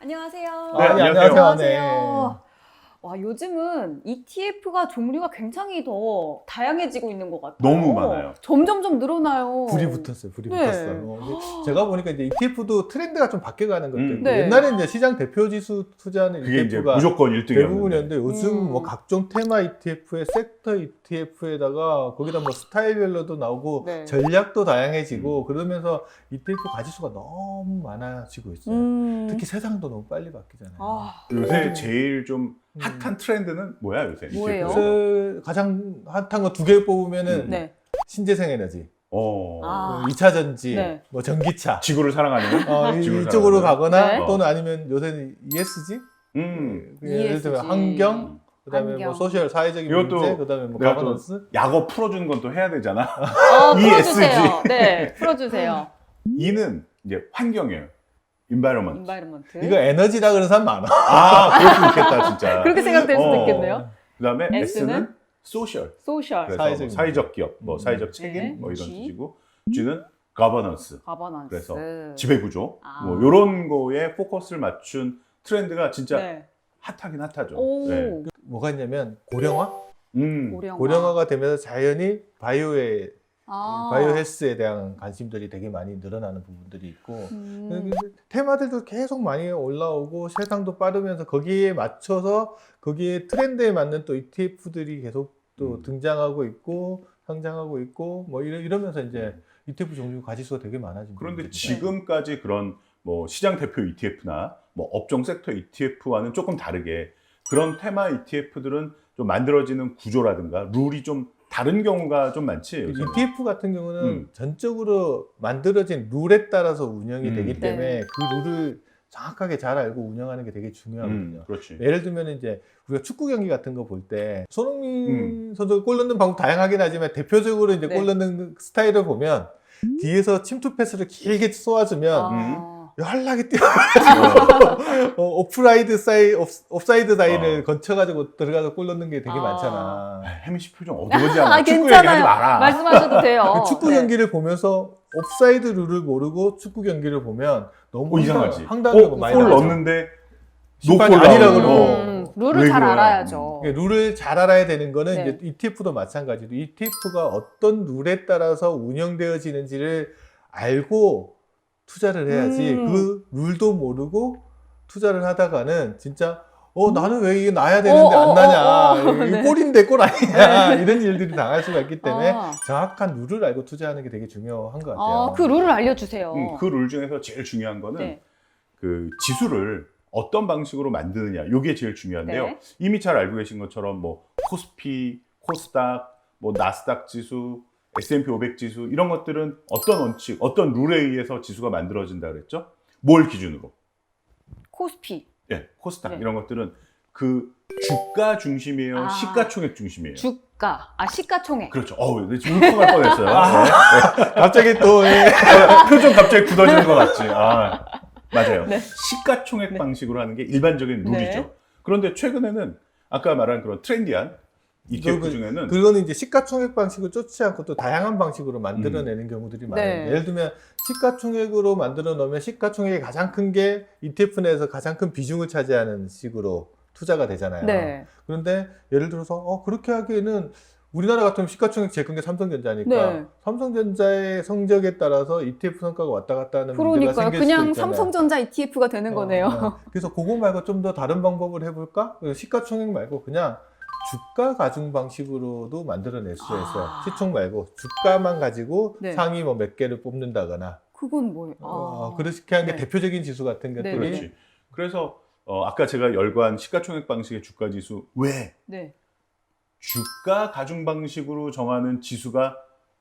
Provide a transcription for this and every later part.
안녕하세요. 네, 안녕하세요. 네. 네. 와, 요즘은 ETF가 종류가 굉장히 더 다양해지고 있는 것 같아요. 너무 많아요. 점점점 늘어나요. 불이 붙었어요. 불이 네. 붙었어요. 제가 보니까 이제 ETF도 트렌드가 좀 바뀌어가는 것도 있고 네. 옛날에 이제 시장 대표 지수 투자하는 그게 이제 ETF가 무조건 1등이었는데 대부분이었는데 요즘 뭐 각종 테마 ETF에 섹터 ETF에다가 거기다 뭐 스타일별로도 나오고 네. 전략도 다양해지고 그러면서 ETF 가지수가 너무 많아지고 있어요. 특히 세상도 너무 빨리 바뀌잖아요. 아, 요새 제일 좀 핫한 트렌드는 뭐야 요새? 뭐예요? 요새 가장 핫한 거 두 개 뽑으면은 네. 신재생 에너지, 아. 2차 전지, 네. 뭐 전기차 지구를 사랑하는 지구를 이쪽으로 사랑하는. 가거나 네. 또는 아니면 요새는 ESG, 예를 들면 ESG. 환경, 그다음에 환경. 뭐 소셜 사회적인 이것도 문제, 그다음에 뭐 내가 또 가버넌스. 약어 풀어주는 건 또 해야 되잖아. 풀어주세요. 네, 풀어주세요. E는 이제 환경이에요. environment. 인바이러먼트. 이거 에너지라 그러는 사람 많아. 아, 그럴 수 있겠다 진짜. 그렇게 생각될 수도 어. 있겠네요. 그다음에 S는 S는 social. 소셜. 그래서 사회적 뭐 사회적 기업, 뭐 사회적 책임, 네. 뭐 이런 G. 뜻이고 G는 governance. 가버넌스. 그래서 지배구조, 아. 뭐 이런 거에 포커스를 맞춘 트렌드가 진짜 네. 핫하긴 핫하죠. 오. 네. 뭐가 있냐면 고령화? 고령화. 고령화가 되면서 자연히 바이오 아. 헬스에 대한 관심들이 되게 많이 늘어나는 부분들이 있고 테마들도 계속 많이 올라오고 세상도 빠르면서 거기에 맞춰서 거기에 트렌드에 맞는 또 ETF들이 계속 또 등장하고 있고 성장하고 있고 뭐 이러면서 이제 ETF 종류 가지수가 되게 많아진 그런데 부분들이 지금까지 그런 뭐 시장 대표 ETF나 뭐 업종 섹터 ETF와는 조금 다르게 그런 테마 ETF들은 좀 만들어지는 구조라든가 룰이 좀 다른 경우가 좀 많지. 요새는. ETF 같은 경우는 전적으로 만들어진 룰에 따라서 운영이 되기 때문에 네. 그 룰을 정확하게 잘 알고 운영하는 게 되게 중요하거든요. 그렇지. 예를 들면 이제 우리가 축구 경기 같은 거 볼 때 손흥민 선수가 골 넣는 방법 다양하긴 하지만 대표적으로 이제 네. 골 넣는 스타일을 보면 뒤에서 침투 패스를 길게 쏘아주면 아. 연락이 뛰어가지고 옵사이드 라인을 거쳐가지고 들어가서 골 넣는 게 되게 많잖아. 혜민 씨 표정 어두워지 않아. 축구 괜찮아요. 얘기하지 마라. 말씀하셔도 돼요. 축구 네. 경기를 보면서 옵사이드 룰을 모르고 축구 경기를 보면 너무 이상하지. 황당하고 많이 골 나죠. 넣는데 심판이 노골 아니라고 나오고. 룰을 왜 잘 그래요? 알아야죠. 룰을 잘 알아야 되는 거는 네. 이제 ETF도 마찬가지로 ETF가 어떤 룰에 따라서 운영되어지는지를 알고 투자를 해야지 그 룰도 모르고 투자를 하다가는 진짜 나는 왜 이게 나야 되는데 안 나냐 이거 네. 골인데 골 아니냐 이런 일들이 당할 수가 있기 때문에 아. 정확한 룰을 알고 투자하는 게 되게 중요한 것 같아요. 그 룰을 알려주세요. 그 룰 중에서 제일 중요한 거는 네. 그 지수를 어떤 방식으로 만드느냐. 이게 제일 중요한데요. 네. 이미 잘 알고 계신 것처럼 뭐 코스피, 코스닥, 뭐 나스닥 지수, S&P 500 지수 이런 것들은 어떤 원칙, 어떤 룰에 의해서 지수가 만들어진다 그랬죠? 뭘 기준으로? 코스피. 예, 코스닥 네. 이런 것들은 그 주가 중심이에요, 시가총액 중심이에요. 주가. 시가총액. 그렇죠. 네, 지금 울컥할 뻔했어요. 네. 갑자기 또 표정 갑자기 굳어지는 것 같지. 맞아요. 네. 시가총액 네. 방식으로 하는 게 일반적인 룰이죠. 네. 그런데 최근에는 아까 말한 그런 트렌디한 ETF 중에는 그거는 이제 시가총액 방식을 쫓지 않고 또 다양한 방식으로 만들어내는 경우들이 많아요. 네. 예를 들면 시가총액으로 만들어 놓으면 시가총액이 가장 큰 게 ETF 내에서 가장 큰 비중을 차지하는 식으로 투자가 되잖아요. 네. 그런데 예를 들어서 그렇게 하기에는 우리나라 같으면 시가총액 제일 큰 게 삼성전자니까 네. 삼성전자의 성적에 따라서 ETF 성과가 왔다 갔다 하는 문제가 그러니까요. 생길 수도 그냥 있잖아요. 삼성전자 ETF가 되는 거네요. 그래서 그거 말고 좀 더 다른 방법을 해볼까? 시가총액 말고 그냥 주가 가중 방식으로도 만들어낼 수 있어요. 시총 말고 주가만 가지고 네. 상위 뭐 몇 개를 뽑는다거나 그건 뭐예요? 그렇게 하는 게 네. 대표적인 지수 같은 네, 것들이 그렇지. 그래서 아까 제가 열거한 시가총액 방식의 주가 지수 왜 네. 주가 가중 방식으로 정하는 지수가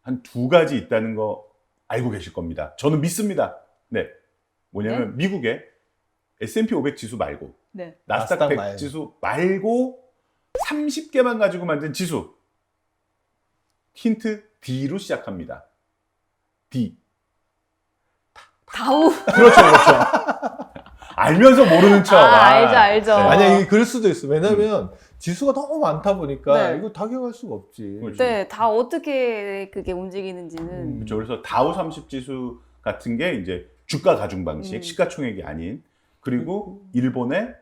한 두 가지 있다는 거 알고 계실 겁니다. 저는 믿습니다. 네. 뭐냐면 미국의 S&P 500 지수 말고 네. 나스닥 100 말고. 지수 말고 30개만 가지고 만든 지수. 힌트 D로 시작합니다. D. 다우. 그렇죠. 알면서 모르는 척. 알죠. 네. 만약에 이게 그럴 수도 있어. 왜냐면 지수가 너무 많다 보니까 네. 이거 다 기억할 수가 없지. 그렇지. 네, 다 어떻게 그게 움직이는지는. 그렇죠. 그래서 다우 30 지수 같은 게 이제 주가 가중 방식, 시가총액이 아닌 그리고 일본의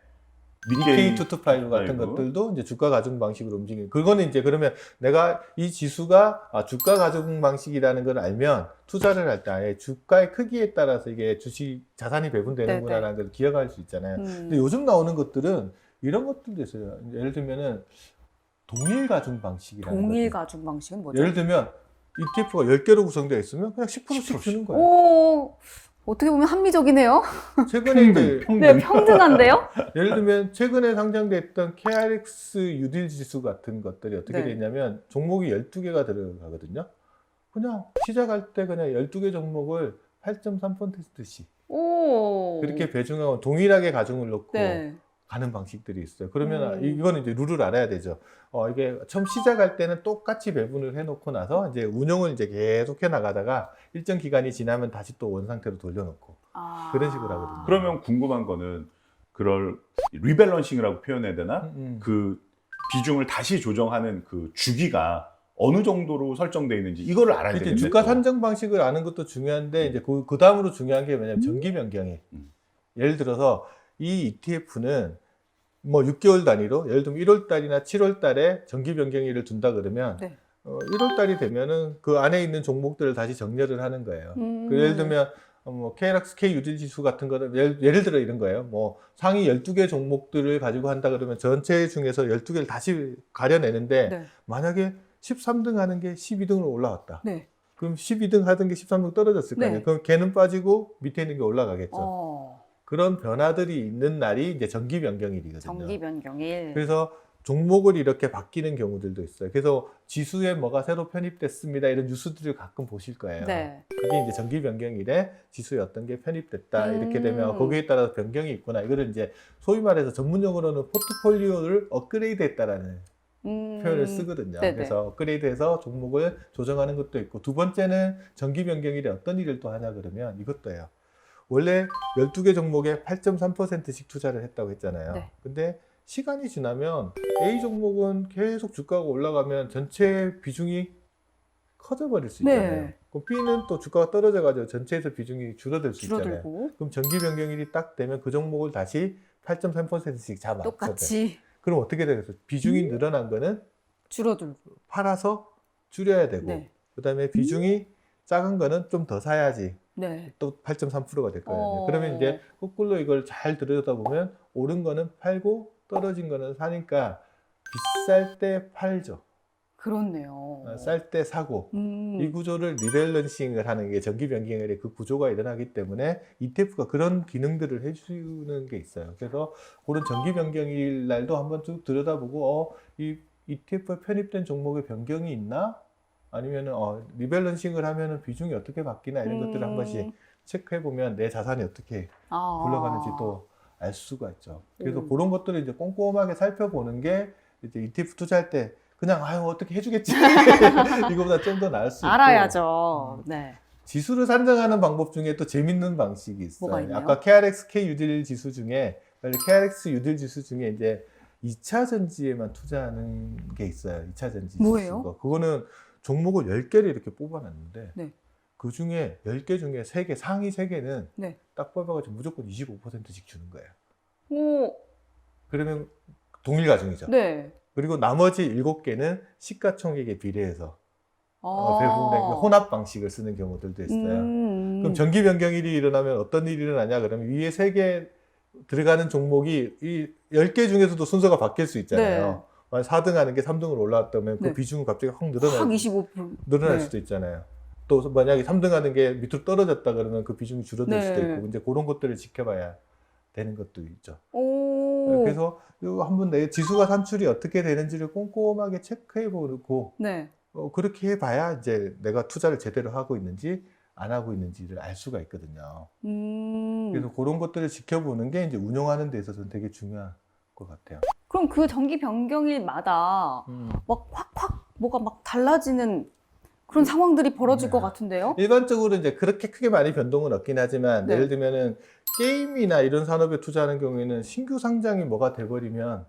니케이 225 같은 아이고. 것들도 이제 주가 가중 방식으로 움직이는. 그거는 이제 그러면 내가 이 지수가 주가 가중 방식이라는 걸 알면 투자를 할 때 아예 주가의 크기에 따라서 이게 주식 자산이 배분되는구나라는 걸 기억할 수 있잖아요. 근데 요즘 나오는 것들은 이런 것들도 있어요. 예를 들면은 동일 가중 방식이라는 동일 거죠. 가중 방식은 뭐죠? 예를 들면 ETF가 10개로 구성되어 있으면 그냥 10%씩 주는 거예요. 오, 어떻게 보면 합리적이네요. 최근에 이제 네, 평등한데요? 예를 들면 최근에 상장됐던 KRX 유딜 지수 같은 것들이 어떻게 네. 돼 있냐면 종목이 12개가 들어가거든요. 그냥 시작할 때 그냥 12개 종목을 8.3%씩 오. 그렇게 배중하고 동일하게 가중을 넣고 네. 가는 방식들이 있어요. 그러면 음. 이거는 이제 룰을 알아야 되죠. 이게 처음 시작할 때는 똑같이 배분을 해놓고 나서 이제 운영을 이제 계속 해 나가다가 일정 기간이 지나면 다시 또 원상태로 돌려놓고 그런 식으로 하거든요. 그러면 궁금한 거는 그럴 리밸런싱이라고 표현해야 되나? 그 비중을 다시 조정하는 그 주기가 어느 정도로 설정되어 있는지 이거를 알아야 이제 되겠네. 주가 또. 산정 방식을 아는 것도 중요한데 이제 그 다음으로 중요한 게 뭐냐면 정기 변경이. 예를 들어서 이 ETF는 뭐 6개월 단위로 예를 들면 1월 달이나 7월 달에 정기 변경일을 둔다 그러면 네. 1월 달이 되면은 그 안에 있는 종목들을 다시 정렬을 하는 거예요. 예를 들면 뭐 KRX K 유질 지수 같은 거는 예를 들어 이런 거예요. 뭐 상위 12개 종목들을 가지고 한다 그러면 전체 중에서 12개를 다시 가려내는데 네. 만약에 13등 하는 게 12등으로 올라왔다. 네. 그럼 12등 하던 게 13등 떨어졌을 거 네. 아니에요. 그럼 걔는 빠지고 밑에 있는 게 올라가겠죠. 그런 변화들이 있는 날이 이제 정기 변경일이거든요. 정기 변경일. 그래서 종목을 이렇게 바뀌는 경우들도 있어요. 그래서 지수에 뭐가 새로 편입됐습니다. 이런 뉴스들을 가끔 보실 거예요. 네. 그게 이제 정기 변경일에 지수에 어떤 게 편입됐다. 이렇게 되면 거기에 따라서 변경이 있구나. 이거를 이제 소위 말해서 전문용어로는 포트폴리오를 업그레이드했다라는 표현을 쓰거든요. 네네. 그래서 업그레이드해서 종목을 조정하는 것도 있고, 두 번째는 정기 변경일에 어떤 일을 또 하냐 그러면 이것도 해요. 원래 12개 종목에 8.3%씩 투자를 했다고 했잖아요. 네. 근데 시간이 지나면 A 종목은 계속 주가가 올라가면 전체 비중이 커져버릴 수 있잖아요. 네. 그럼 B는 또 주가가 떨어져가지고 전체에서 비중이 줄어들 수 있잖아요. 줄어들고 그럼 정기 변경일이 딱 되면 그 종목을 다시 8.3%씩 잡아. 똑같이 그럼 어떻게 되겠어요? 비중이 늘어난 거는 줄어들고. 팔아서 줄여야 되고, 네. 그다음에 비중이 작은 거는 좀 더 사야지. 네. 또 8.3%가 될 거예요. 그러면 이제 거꾸로 이걸 잘 들여다보면 오른 거는 팔고 떨어진 거는 사니까 비쌀 때 팔죠. 그렇네요. 쌀 때 사고. 이 구조를 리밸런싱을 하는 게 정기 변경일에 그 구조가 일어나기 때문에 ETF가 그런 기능들을 해주는 게 있어요. 그래서 그런 정기 변경일 날도 한번 쭉 들여다보고 이 ETF에 편입된 종목에 변경이 있나? 아니면은 리밸런싱을 하면은 비중이 어떻게 바뀌나 이런 것들을 한 번씩 체크해 보면 내 자산이 어떻게 굴러가는지 또 알 수가 있죠. 그래서 그런 것들을 이제 꼼꼼하게 살펴보는 게 이제 ETF 투자할 때 그냥 어떻게 해주겠지 이거보다 좀 더 나을 수 있고, 알아야죠. 네. 지수를 산정하는 방법 중에 또 재밌는 방식이 있어요. 뭐가 있나요? 아까 KRX K 유딜 지수 중에 KRX 유딜 지수 중에 이제 2차 전지에만 투자하는 게 있어요. 2차 전지 뭐예요? 지수가. 그거는 종목을 10개를 이렇게 뽑아놨는데 네. 그 중에 10개 중에 3개, 상위 3개는 네. 딱 뽑아가지고 무조건 25%씩 주는 거예요. 오. 그러면 동일 가중이죠. 네. 그리고 나머지 7개는 시가총액에 비례해서 아. 배분된 혼합 방식을 쓰는 경우들도 있어요. 그럼 정기 변경일이 일어나면 어떤 일이 일어나냐 그러면 위에 3개 들어가는 종목이 이 10개 중에서도 순서가 바뀔 수 있잖아요. 만약 4등 하는 게 3등으로 올라왔다면 그 네. 비중은 갑자기 확 확 늘어날 25%. 수도 있잖아요. 또 만약에 3등 하는 게 밑으로 떨어졌다 그러면 그 비중이 줄어들 수도 있고, 이제 그런 것들을 지켜봐야 되는 것도 있죠. 오. 그래서 한번 내 지수가 산출이 어떻게 되는지를 꼼꼼하게 체크해 보고 네. 그렇게 해봐야 이제 내가 투자를 제대로 하고 있는지 안 하고 있는지를 알 수가 있거든요. 그래서 그런 것들을 지켜보는 게 이제 운영하는 데 있어서는 되게 중요한 것 같아요. 그럼 그 정기 변경일마다 막 확 뭐가 막 달라지는 그런 상황들이 벌어질 것 같은데요? 일반적으로 이제 그렇게 크게 많이 변동은 없긴 하지만 네. 예를 들면은 게임이나 이런 산업에 투자하는 경우에는 신규 상장이 뭐가 돼버리면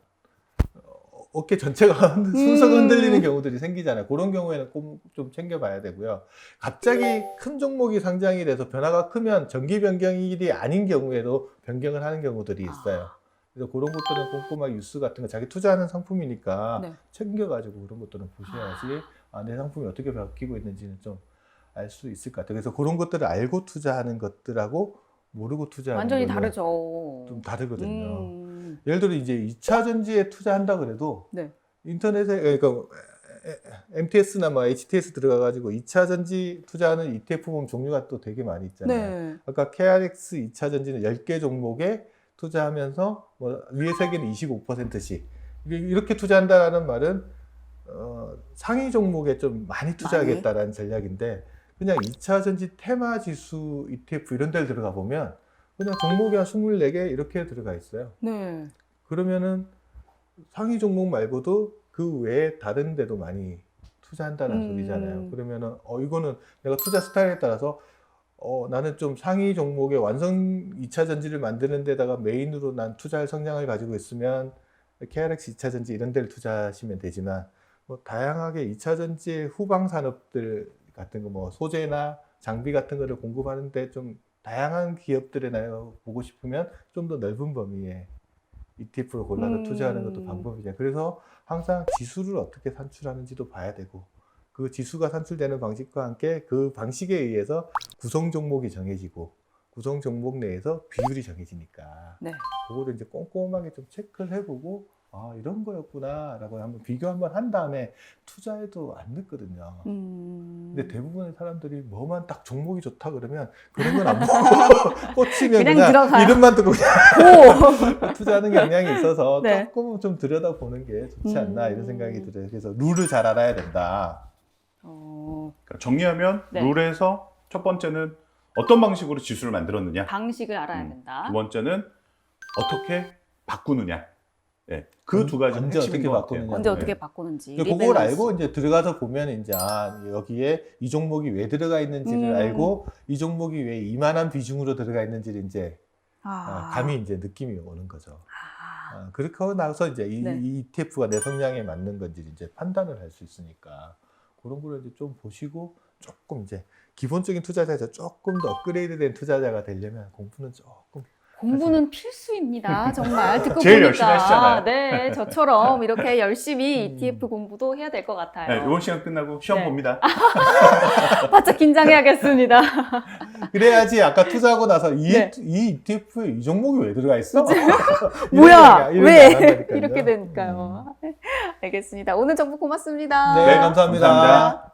어깨 전체가 순서가 흔들리는 경우들이 생기잖아요. 그런 경우에는 꼭 좀 챙겨봐야 되고요. 갑자기 큰 종목이 상장이 돼서 변화가 크면 정기 변경일이 아닌 경우에도 변경을 하는 경우들이 있어요. 그래서 그런 것들은 꼼꼼하게 뉴스 같은 거 자기 투자하는 상품이니까 네. 챙겨가지고 그런 것들은 보셔야지 내 상품이 어떻게 바뀌고 있는지는 좀 알 수 있을 것 같아요. 그래서 그런 것들을 알고 투자하는 것들하고 모르고 투자하는 완전히 거는 다르죠. 좀 다르거든요. 예를 들어 이제 2차 전지에 투자한다 그래도 네. 인터넷에 그러니까 MTS나 뭐 HTS 들어가가지고 2차 전지 투자하는 ETF 보면 종류가 또 되게 많이 있잖아요. 네. 아까 KRX 2차 전지는 10개 종목에 투자하면서 뭐 위에 세 개는 25%씩 이렇게 투자한다라는 말은 상위 종목에 좀 많이 투자하겠다라는 전략인데 그냥 2차 전지 테마 지수 ETF 이런 데를 들어가 보면 그냥 종목이 한 24개 이렇게 들어가 있어요. 네. 그러면은 상위 종목 말고도 그 외에 다른 데도 많이 투자한다는 소리잖아요. 그러면은 이거는 내가 투자 스타일에 따라서 나는 좀 상위 종목의 완성 2차 전지를 만드는 데다가 메인으로 난 투자할 성향을 가지고 있으면 KRX 2차 전지 이런 데를 투자하시면 되지만 뭐 다양하게 2차 전지의 후방 산업들 같은 거 뭐 소재나 장비 같은 거를 공급하는데 좀 다양한 기업들에 보고 싶으면 좀 더 넓은 범위의 ETF를 골라서 투자하는 것도 방법이죠. 그래서 항상 지수를 어떻게 산출하는지도 봐야 되고 그 지수가 산출되는 방식과 함께 그 방식에 의해서 구성 종목이 정해지고 구성 종목 내에서 비율이 정해지니까 네. 그거를 이제 꼼꼼하게 좀 체크를 해보고 이런 거였구나 라고 한번 비교 한번 한 다음에 투자해도 안 늦거든요. 근데 대부분의 사람들이 뭐만 딱 종목이 좋다 그러면 그런 건 안 보고 꽂히면 그냥 들어가요. 이름만 듣고 그냥 투자하는 경향이 있어서 네. 조금 좀 들여다보는 게 좋지 않나 이런 생각이 들어요. 그래서 룰을 잘 알아야 된다. 그러니까 정리하면 네. 룰에서 첫 번째는 어떤 방식으로 지수를 만들었느냐. 방식을 알아야 된다. 두 번째는 어떻게 바꾸느냐. 네, 그 두 가지는 언제 핵심인 어떻게 것 바꾸느냐. 같아요. 언제 네. 어떻게 바꾸는지. 그걸 리밸런스. 알고 이제 들어가서 보면 이제 여기에 이 종목이 왜 들어가 있는지를 알고 이 종목이 왜 이만한 비중으로 들어가 있는지를 이제 감이 이제 느낌이 오는 거죠. 그렇게 하고 나서 이제 이 ETF가 내 성향에 맞는 건지 이제 판단을 할 수 있으니까 그런 거를 이제 좀 보시고 조금 이제 기본적인 투자자에서 조금 더 업그레이드된 투자자가 되려면 공부는 조금 공부는 필수입니다. 정말 듣고 제일 보니까 열심히 하시잖아요. 네, 저처럼 이렇게 열심히 ETF 공부도 해야 될 것 같아요. 네, 이번 시간 끝나고 시험 네. 봅니다. 바짝 긴장해야겠습니다. 그래야지 아까 투자하고 나서 이 네. ETF에 이 종목이 왜 들어가 있어? 뭐야? 이런 왜? 얘기 안 한다니까요. 이렇게 되니까요. 알겠습니다. 오늘 정보 고맙습니다. 네, 감사합니다. 감사합니다.